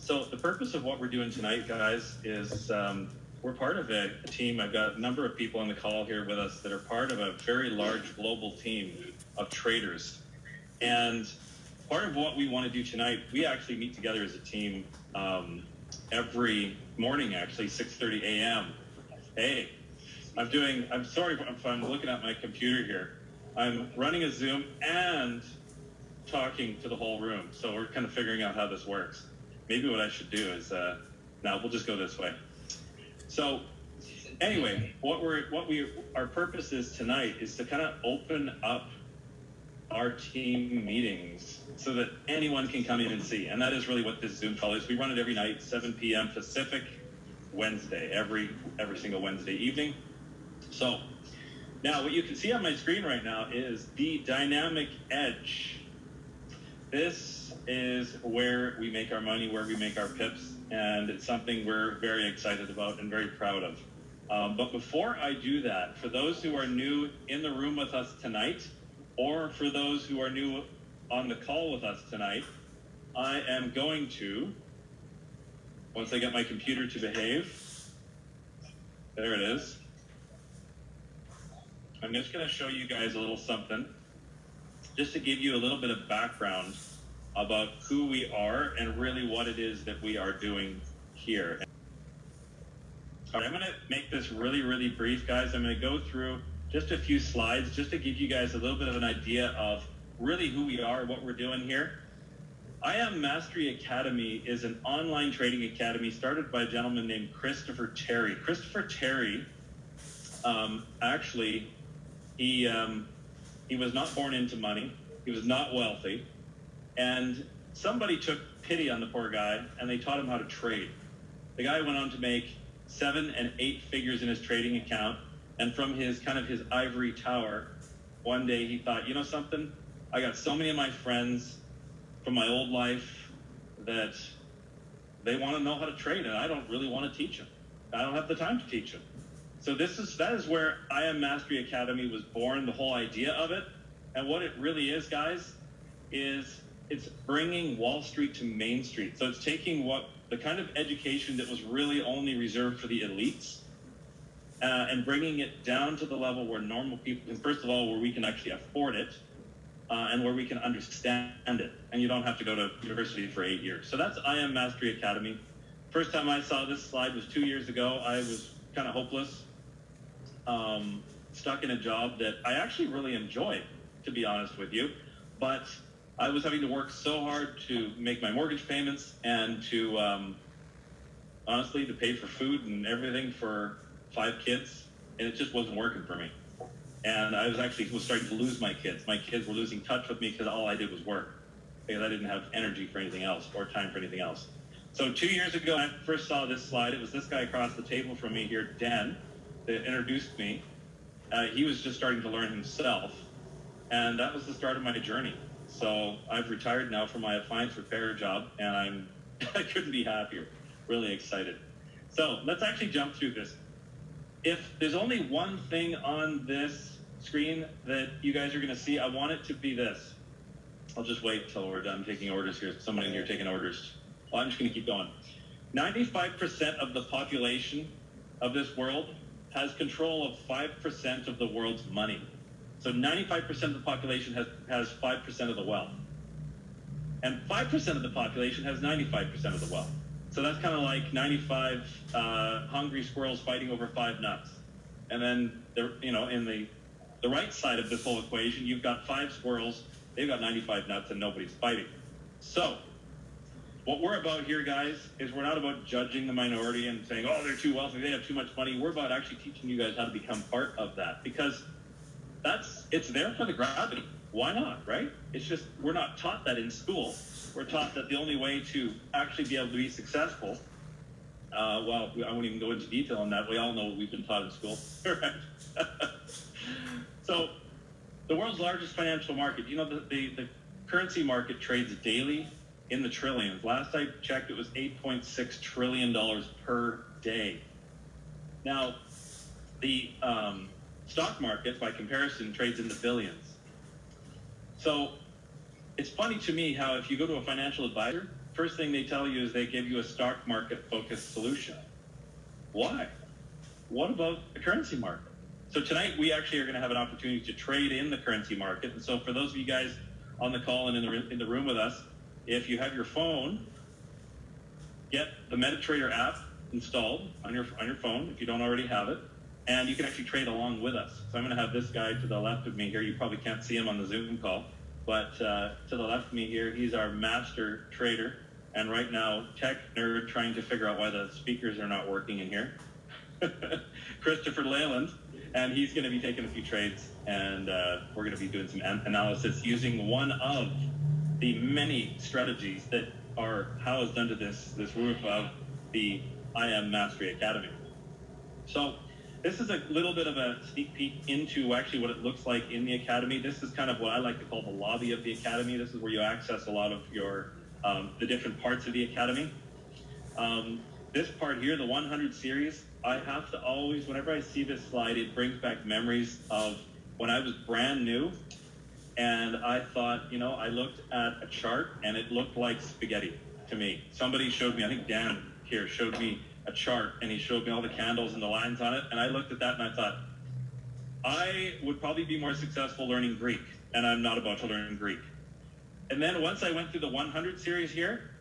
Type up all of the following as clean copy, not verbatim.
So the purpose of what we're doing tonight, guys, is we're part of a team. I've got a number of people on the call here with us that are part of a very large global team of traders. And part of what we want to do tonight, we actually meet together as a team every morning, actually, 6:30 a.m. Hey, I'm sorry if I'm looking at my computer here. I'm running a Zoom and talking to the whole room. So we're kind of figuring out how this works. Maybe what I should do is, now we'll just go this way. So anyway, our purpose is tonight is to kind of open up our team meetings so that anyone can come in and see. And that is really what this Zoom call is. We run it every night, 7 p.m. Pacific, Wednesday, every single Wednesday evening. So now what you can see on my screen right now is the dynamic edge. This is where we make our money, where we make our pips, and it's something we're very excited about and very proud of. But before I do that, for those who are new in the room with us tonight, or for those who are new on the call with us tonight, I am going to, once I get my computer to behave, there it is. I'm just going to show you guys a little something, just to give you a little bit of background about who we are and really what it is that we are doing here. All right, I'm going to make this really, really brief, guys. I'm going to go through just a few slides just to give you guys a little bit of an idea of really who we are, what we're doing here. I Am Mastery Academy is an online trading academy started by a gentleman named Christopher Terry. Christopher Terry, actually, he was not born into money. He was not wealthy. And somebody took pity on the poor guy and they taught him how to trade. The guy went on to make 7 and 8 figures in his trading account. And from his ivory tower, one day he thought, you know something? I got so many of my friends from my old life that they want to know how to trade, and I don't really want to teach them. I don't have the time to teach them. So that is where I Am Mastery Academy was born, the whole idea of it. And what it really is, guys, is it's bringing Wall Street to Main Street. So it's taking the kind of education that was really only reserved for the elites, and bringing it down to the level where normal people can, first of all, where we can actually afford it, and where we can understand it. And you don't have to go to university for 8 years. So that's I Am Mastery Academy. First time I saw this slide was 2 years ago. I was kind of hopeless, stuck in a job that I actually really enjoyed, to be honest with you. But I was having to work so hard to make my mortgage payments and to, honestly, to pay for food and everything for 5 kids, and it just wasn't working for me. And I was starting to lose my kids. My kids were losing touch with me because all I did was work, because I didn't have energy for anything else or time for anything else. So 2 years ago, I first saw this slide. It was this guy across the table from me here, Dan, that introduced me. He was just starting to learn himself, and that was the start of my journey. So I've retired now from my appliance repair job, and I couldn't be happier, really excited. So let's actually jump through this. If there's only one thing on this screen that you guys are going to see, I want it to be this. I'll just wait till we're done taking orders here. Someone in here taking orders. Well, I'm just going to keep going. 95% of the population of this world has control of 5% of the world's money. So 95% of the population has 5% of the wealth. And 5% of the population has 95% of the wealth. So that's kind of like 95 hungry squirrels fighting over 5 nuts. And then, in the right side of this whole equation, you've got 5 squirrels, they've got 95 nuts, and nobody's fighting. So what we're about here, guys, is we're not about judging the minority and saying, oh, they're too wealthy, they have too much money. We're about actually teaching you guys how to become part of that, because it's there for the gravity. Why not, right? It's just, we're not taught that in school. We're taught that the only way to actually be able to be successful, well, I won't even go into detail on that. We all know what we've been taught in school, right? So the world's largest financial market, the currency market trades daily in the trillions. Last I checked, it was $8.6 trillion per day. Now, the stock market, by comparison, trades in the billions. So it's funny to me how if you go to a financial advisor, first thing they tell you is they give you a stock market focused solution. Why? What about the currency market? So tonight we actually are going to have an opportunity to trade in the currency market. And so for those of you guys on the call and in the room with us, if you have your phone, get the MetaTrader app installed on your phone if you don't already have it, and you can actually trade along with us. So I'm going to have this guy to the left of me here. You probably can't see him on the Zoom call, but to the left of me here, he's our master trader, and right now, tech nerd trying to figure out why the speakers are not working in here. Christopher Leyland, and he's going to be taking a few trades, and we're going to be doing some analysis using one of the many strategies that are housed under this roof of the IM Mastery Academy. So this is a little bit of a sneak peek into actually what it looks like in the Academy. This is kind of what I like to call the lobby of the Academy. This is where you access a lot of your the different parts of the Academy. This part here, the 100 series, I have to always, whenever I see this slide, it brings back memories of when I was brand new, and I thought, I looked at a chart and it looked like spaghetti to me. Somebody showed me, I think Dan here showed me a chart, and he showed me all the candles and the lines on it, and I looked at that and I thought, I would probably be more successful learning Greek, and I'm not about to learn Greek. And then once I went through the 100 series here,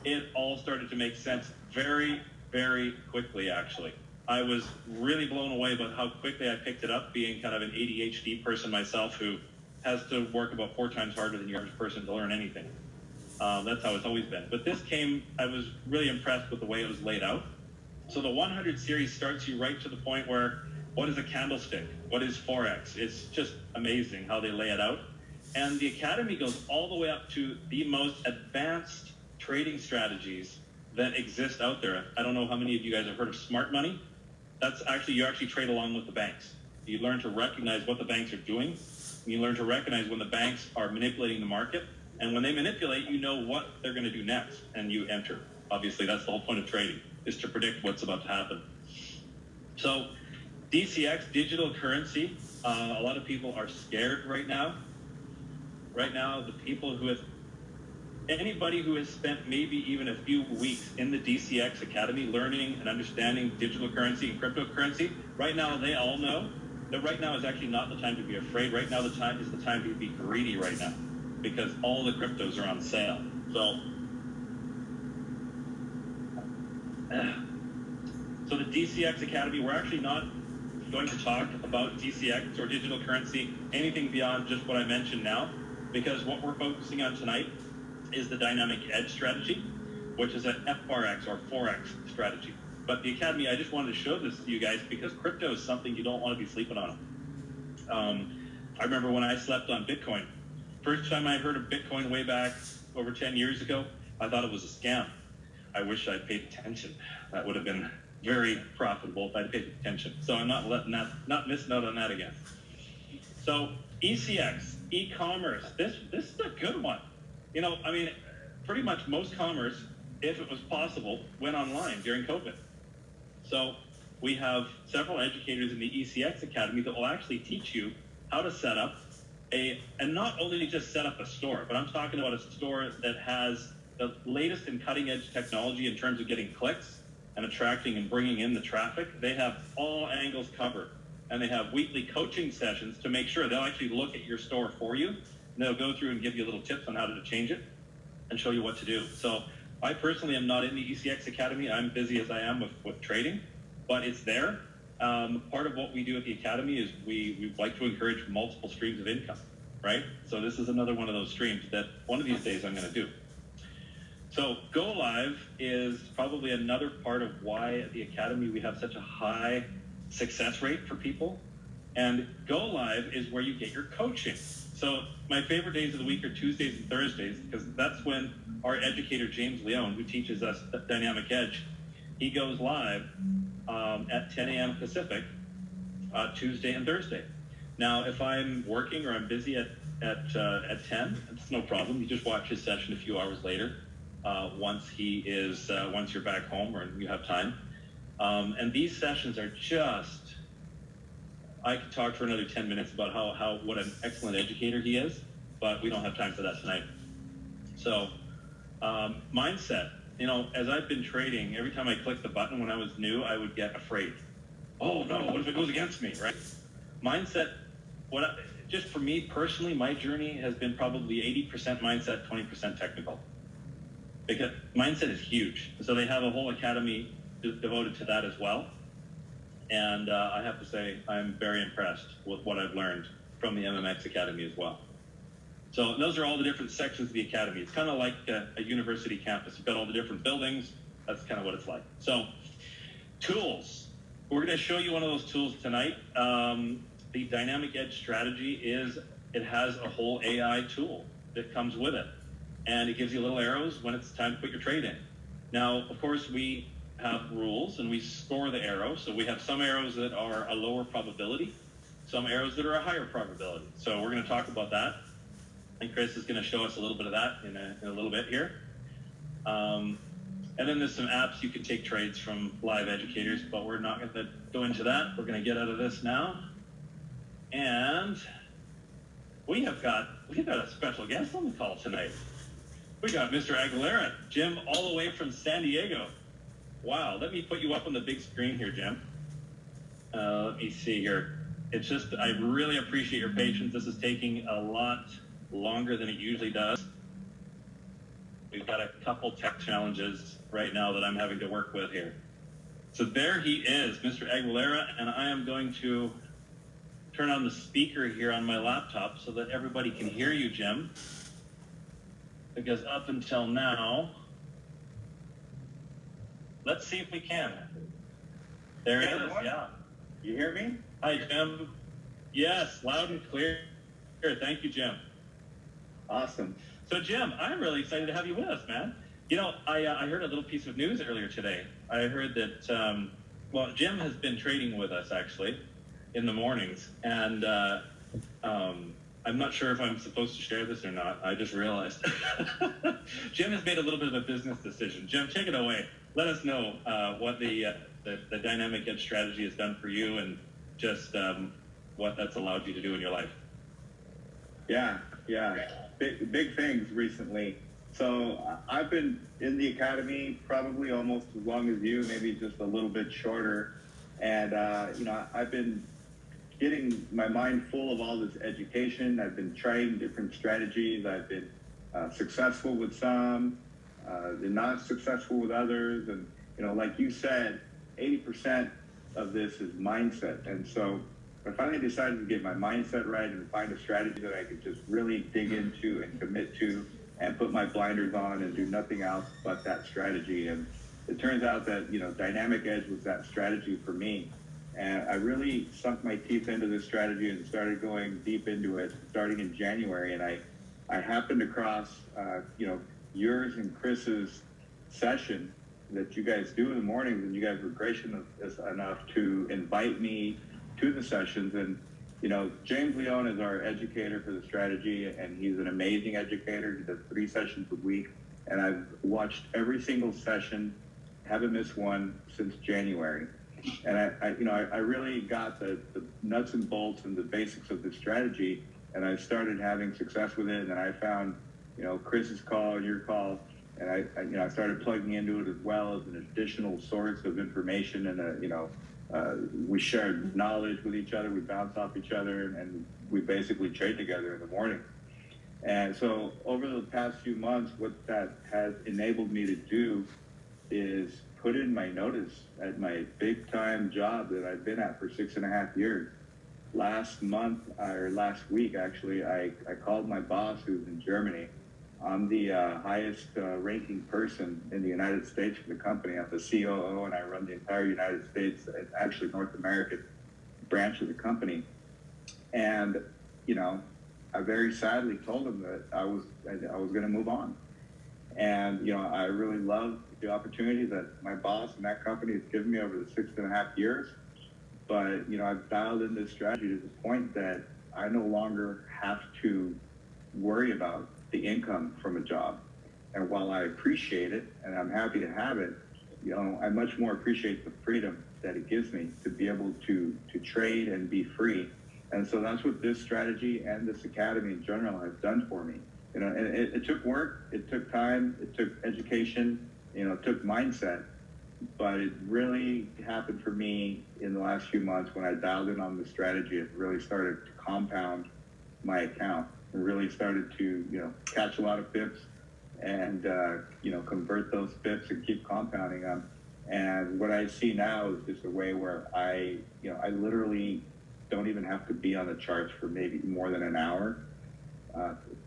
it all started to make sense very, very quickly, actually. I was really blown away about how quickly I picked it up, being kind of an ADHD person myself who has to work about 4 times harder than the average person to learn anything. That's how it's always been. But this I was really impressed with the way it was laid out. So the 100 series starts you right to the point where, what is a candlestick? What is Forex? It's just amazing how they lay it out. And the Academy goes all the way up to the most advanced trading strategies that exist out there. I don't know how many of you guys have heard of smart money. You actually trade along with the banks. You learn to recognize what the banks are doing. You learn to recognize when the banks are manipulating the market. And when they manipulate, you know what they're going to do next, and you enter. Obviously, that's the whole point of trading, is to predict what's about to happen. So DCX Digital Currency, a lot of people are scared right now. Right now, anybody who has spent maybe even a few weeks in the DCX Academy learning and understanding digital currency and cryptocurrency, right now they all know that right now is actually not the time to be afraid. Right now is the time to be greedy right now, because all the cryptos are on sale. So the DCX Academy, we're actually not going to talk about DCX or digital currency, anything beyond just what I mentioned now, because what we're focusing on tonight is the dynamic edge strategy, which is an FRX or Forex strategy. But the Academy, I just wanted to show this to you guys because crypto is something you don't want to be sleeping on. I remember when I slept on Bitcoin. First time I heard of Bitcoin way back over 10 years ago, I thought it was a scam. I wish I'd paid attention. That would have been very profitable if I'd paid attention. So I'm not missing out on that again. So ECX, eCommerce, this is a good one. Pretty much most commerce, if it was possible, went online during COVID. So we have several educators in the ECX Academy that will actually teach you how to set up and not only just set up a store, but I'm talking about a store that has the latest and cutting edge technology in terms of getting clicks and attracting and bringing in the traffic. They have all angles covered, and they have weekly coaching sessions to make sure they'll actually look at your store for you, and they'll go through and give you little tips on how to change it and show you what to do. So I personally am not in the ECX Academy. I'm busy as I am with trading, but it's there. Part of what we do at the Academy is we like to encourage multiple streams of income, right? So this is another one of those streams that one of these days I'm going to do. So Go Live is probably another part of why at the Academy we have such a high success rate for people. And Go Live is where you get your coaching. So my favorite days of the week are Tuesdays and Thursdays, because that's when our educator, James Leone, who teaches us Dynamic Edge, he goes live at 10 a.m. Pacific, Tuesday and Thursday. Now, if I'm working or I'm busy at 10, it's no problem. You just watch his session a few hours later once you're back home or you have time. And these sessions are just, I could talk for another 10 minutes about what an excellent educator he is, but we don't have time for that tonight. So Mindset. As I've been trading, every time I click the button when I was new, I would get afraid. Oh no, what if it goes against me, right? Mindset, just for me personally, my journey has been probably 80% mindset, 20% technical. Because mindset is huge. So they have a whole academy devoted to that as well. And I have to say, I'm very impressed with what I've learned from the MMX Academy as well. So those are all the different sections of the academy. It's kind of like a university campus. You've got all the different buildings. That's kind of what it's like. So tools. We're going to show you one of those tools tonight. The Dynamic Edge strategy it has a whole AI tool that comes with it. And it gives you little arrows when it's time to put your trade in. Now, of course, we have rules and we score the arrows. So we have some arrows that are a lower probability, some arrows that are a higher probability. So we're going to talk about that. And Chris is going to show us a little bit of that in a little bit here. And then there's some apps you can take trades from live educators, but we're not going to go into that. We're going to get out of this now. And we've got a special guest on the call tonight. We got Mr. Aguilera, Jim, all the way from San Diego. Wow, let me put you up on the big screen here, Jim. Let me see here. It's just, I really appreciate your patience. This is taking a lot longer than it usually does. We've got a couple tech challenges right now that I'm having to work with here. So there he is, Mr. Aguilera, and I am going to turn on the speaker here on my laptop so that everybody can hear you, Jim. Because up until now, let's see if we can. There he is, yeah. You hear me? Hi, Jim. Yes, loud and clear. Thank you, Jim. Awesome. So, Jim, I'm really excited to have you with us, man. I heard a little piece of news earlier today. I heard that, Jim has been trading with us, actually, in the mornings. And I'm not sure if I'm supposed to share this or not. I just realized. Jim has made a little bit of a business decision. Jim, take it away. Let us know what the Dynamic Edge strategy has done for you and just what that's allowed you to do in your life. Yeah. Big things recently. So I've been in the academy probably almost as long as you, maybe just a little bit shorter. And, I've been getting my mind full of all this education. I've been trying different strategies. I've been successful with some, not successful with others. And, like you said, 80% of this is mindset. And so I finally decided to get my mindset right and find a strategy that I could just really dig into and commit to and put my blinders on and do nothing else but that strategy. And it turns out that, Dynamic Edge was that strategy for me. And I really sunk my teeth into this strategy and started going deep into it starting in January. And I happened across, yours and Chris's session that you guys do in the mornings, and you guys were gracious enough to invite me to the sessions. And, James Leone is our educator for the strategy, and he's an amazing educator. He does 3 sessions a week. And I've watched every single session, haven't missed one since January. And I really got the nuts and bolts and the basics of the strategy, and I started having success with it. And I found, Chris's call and your call, and I started plugging into it as well as an additional source of information. And we shared knowledge with each other, we bounce off each other, and we basically trade together in the morning. And so over the past few months, what that has enabled me to do is put in my notice at my big time job that I've been at for 6.5 years. Last week, actually, I called my boss who's in Germany. I'm the highest ranking person in the United States for the company. I'm the COO, and I run the entire United States, actually North American branch of the company. And, I very sadly told him that I was going to move on. And, I really love the opportunity that my boss and that company has given me over the 6.5 years. But, I've dialed in this strategy to the point that I no longer have to worry about the income from a job. And while I appreciate it and I'm happy to have it, I much more appreciate the freedom that it gives me to be able to trade and be free. And so that's what this strategy and this academy in general has done for me. and it took work, it took time, it took education, it took mindset, but it really happened for me in the last few months when I dialed in on the strategy. It really started to compound my account. It really started to, catch a lot of pips and, convert those pips and keep compounding them. And what I see now is just a way where I literally don't even have to be on the charts for maybe more than an hour.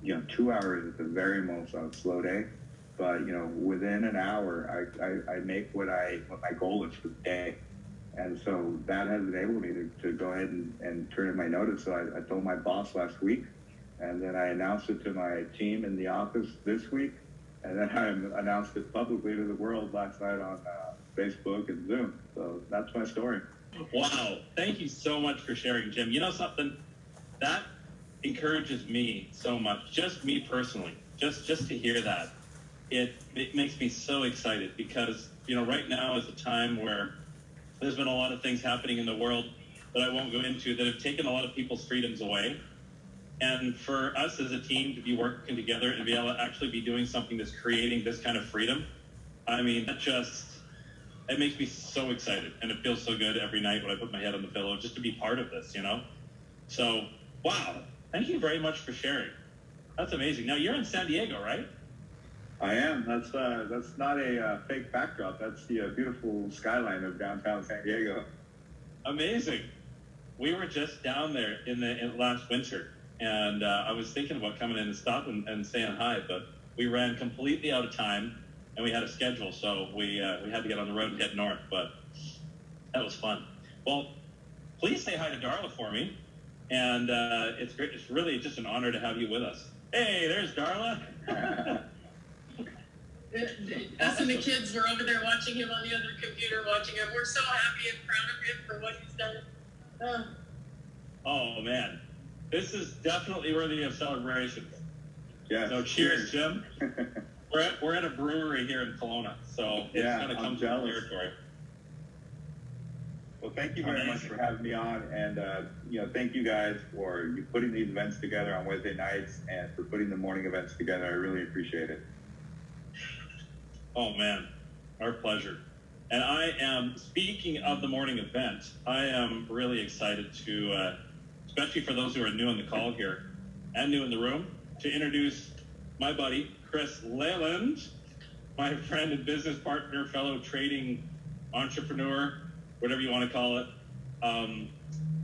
2 hours is the very most on a slow day. But, within an hour, I make what my goal is for the day. And so that has enabled me to go ahead and turn in my notice. So I told my boss last week, and then I announced it to my team in the office this week. And then I announced it publicly to the world last night on Facebook and Zoom. So that's my story. Wow. Thank you so much for sharing, Jim. You know something? That encourages me so much, just me personally, just to hear that. It makes me so excited because, right now is a time where there's been a lot of things happening in the world that I won't go into that have taken a lot of people's freedoms away. And for us as a team to be working together and be able to actually be doing something that's creating this kind of freedom, I mean, it makes me so excited. And it feels so good every night when I put my head on the pillow just to be part of this, So, wow. Thank you very much for sharing. That's amazing. Now, you're in San Diego, right? I am. That's not a fake backdrop. That's the beautiful skyline of downtown San Diego. Amazing. We were just down there in last winter, and I was thinking about coming in and stopping and saying hi, but we ran completely out of time, and we had a schedule, so we had to get on the road and head north. But that was fun. Well, please say hi to Darla for me, and it's great. It's really just an honor to have you with us. Hey, there's Darla. Us and the kids were over there watching him on the other computer, watching him. We're so happy and proud of him for what he's done. Oh, man. This is definitely worthy of celebration. Yeah. So cheers, Jim. We're at a brewery here in Kelowna, so it's kind of come to the territory. Well, thank you very much for having me on, and thank you guys for putting these events together on Wednesday nights and for putting the morning events together. I really appreciate it. Oh, man, our pleasure. And I am, speaking of the morning event, I am really excited to, especially for those who are new on the call here and new in the room, to introduce my buddy, Chris Leland, my friend and business partner, fellow trading entrepreneur, whatever you want to call it.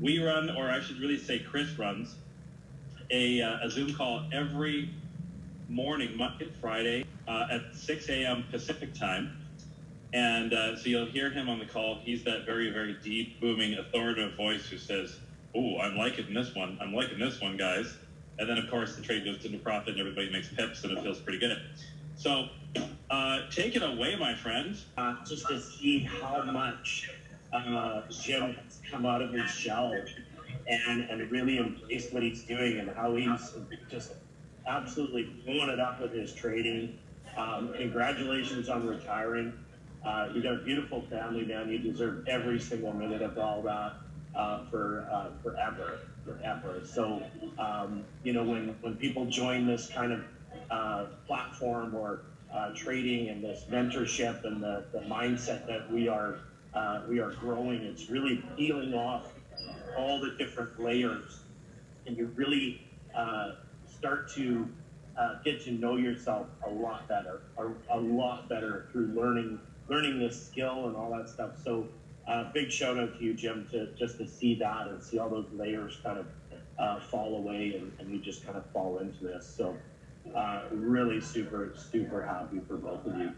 We run, or I should really say Chris runs, a Zoom call every morning, Monday, Friday, at 6 a.m. Pacific time. And so you'll hear him on the call. He's that very, very deep, booming, authoritative voice who says, "Oh, I'm liking this one. I'm liking this one, guys." And then, of course, the trade goes into profit and everybody makes pips and it feels pretty good. So take it away, my friend. Just to see how much Jim has come out of his shell and really embraced what he's doing and how he's just absolutely blowing it up with his trading. Congratulations on retiring. You got a beautiful family, man. You deserve every single minute of all that forever. So, when people join this kind of platform or trading and this mentorship and the mindset that we are growing, it's really peeling off all the different layers, and you really start to get to know yourself a lot better through learning this skill and all that stuff. So big shout out to you, Jim, to see that and see all those layers kind of fall away and you just kind of fall into this. So really super happy for both of you.